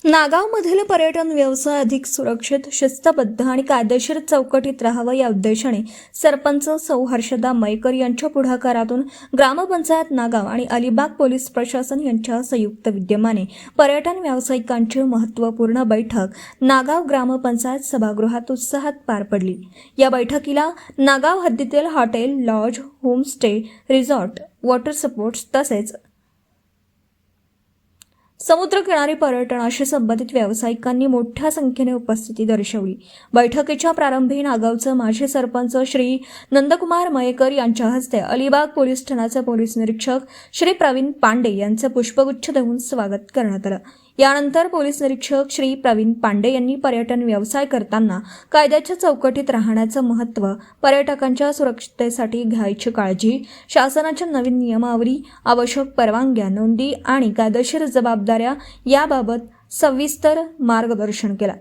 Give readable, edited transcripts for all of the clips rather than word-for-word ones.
नागावमधील पर्यटन व्यवसाय अधिक सुरक्षित, शिस्तबद्ध आणि कायदेशीर चौकटीत राहावा या उद्देशाने सरपंच सौ हर्षदा मयेकर यांच्या पुढाकारातून ग्रामपंचायत नागाव आणि अलिबाग पोलीस प्रशासन यांच्या संयुक्त विद्यमाने पर्यटन व्यावसायिकांची महत्त्वपूर्ण बैठक नागाव ग्रामपंचायत सभागृहात उत्साहात पार पडली। या बैठकीला नागाव हद्दीतील hotel, lodge, homestay, resort, water sports तसेच समुद्रकिनारी पर्यटनाशी संबंधित व्यावसायिकांनी मोठ्या संख्येने उपस्थिती दर्शवली। बैठकीच्या प्रारंभी नागावचे माजी सरपंच श्री नंदकुमार मयेकर यांच्या हस्ते अलिबाग पोलीस ठाण्याचे पोलीस निरीक्षक श्री प्रवीण पांडे यांचे पुष्पगुच्छ देऊन स्वागत करण्यात आले। यानंतर पोलीस निरीक्षक श्री प्रवीण पांडे यांनी पर्यटन व्यवसाय करताना कायद्याच्या चौकटीत राहण्याचे महत्त्व, पर्यटकांच्या सुरक्षिततेसाठी घ्यायची काळजी, शासनाच्या नवीन नियमावली, आवश्यक परवानग्या, नोंदी आणि कायदेशीर जबाबदाऱ्या याबाबत सविस्तर मार्गदर्शन केले।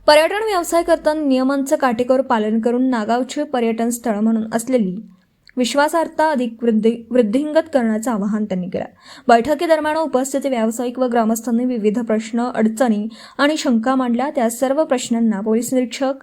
पर्यटन व्यवसाय करताना नियमांचे काटेकोर पालन करून नागावचे पर्यटन स्थळ म्हणून असलेली विश्वासार्हता अधिक वृद्धिंगत करण्याचे आवाहन त्यांनी केले। बैठकीदरम्यान उपस्थित व्यावसायिक व ग्रामस्थांनी विविध प्रश्न, अडचणी आणि शंका मांडल्या। त्या सर्व प्रश्नांना पोलीस निरीक्षक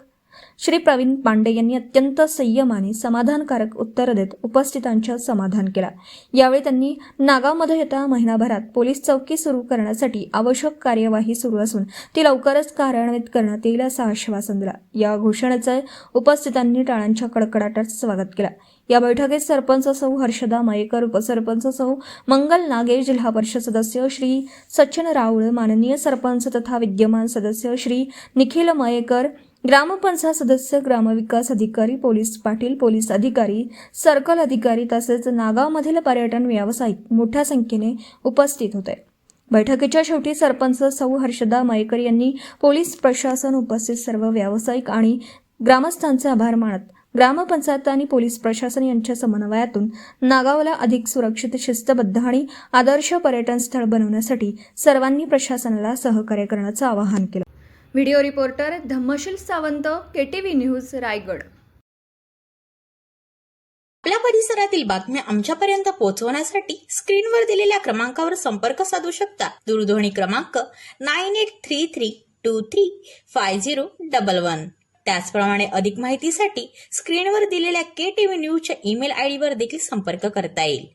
श्री प्रवीण पांडे यांनी अत्यंत संयमाने समाधानकारक उत्तर देत उपस्थितांचे समाधान केले। यावेळी त्यांनी नागावमध्ये येत्या महिनाभरात पोलीस चौकी सुरू करण्यासाठी आवश्यक कार्यवाही सुरू असून ती लवकरच कार्यान्वित करण्यात येईल असं आश्वासन दिलं। या घोषणेचे उपस्थितांनी टाळ्यांच्या कडकडाटात स्वागत केले। या बैठकीत सरपंच सौ हर्षदा मयेकर, उपसरपंच सौ मंगल नागे, जिल्हा परिषद सदस्य श्री सचिन राऊळ, माननीय सरपंच तथा विद्यमान सदस्य श्री निखिल मयेकर, ग्रामपंचायत सदस्य, ग्रामविकास अधिकारी, पोलीस पाटील, पोलीस अधिकारी, सर्कल अधिकारी तसेच नागावमधील पर्यटन व्यावसायिक मोठ्या संख्येने उपस्थित होते। बैठकीच्या शेवटी सरपंच सौ हर्षदा मयेकर यांनी पोलीस प्रशासन, उपस्थित सर्व व्यावसायिक आणि ग्रामस्थांचे आभार मानत ग्रामपंचायत आणि पोलीस प्रशासन यांच्या समन्वयातून नागावला अधिक सुरक्षित, शिस्तबद्ध आणि आदर्श पर्यटन स्थळ बनवण्यासाठी सर्वांनी प्रशासनाला सहकार्य करण्याचे आवाहन केले। Video reporter Dhammasheel Sawant, केटीव्ही news, Raigad. आपल्या परिसरातील बातम्या आमच्यापर्यंत पोहोचवण्यासाठी स्क्रीनवर दिलेल्या क्रमांकावर संपर्क साधू शकता। दूरध्वनी क्रमांक 9833235011। त्याचप्रमाणे अधिक माहितीसाठी स्क्रीनवर दिलेल्या केटीव्ही न्यूजच्या ईमेल आयडीवर देखील संपर्क करता येईल।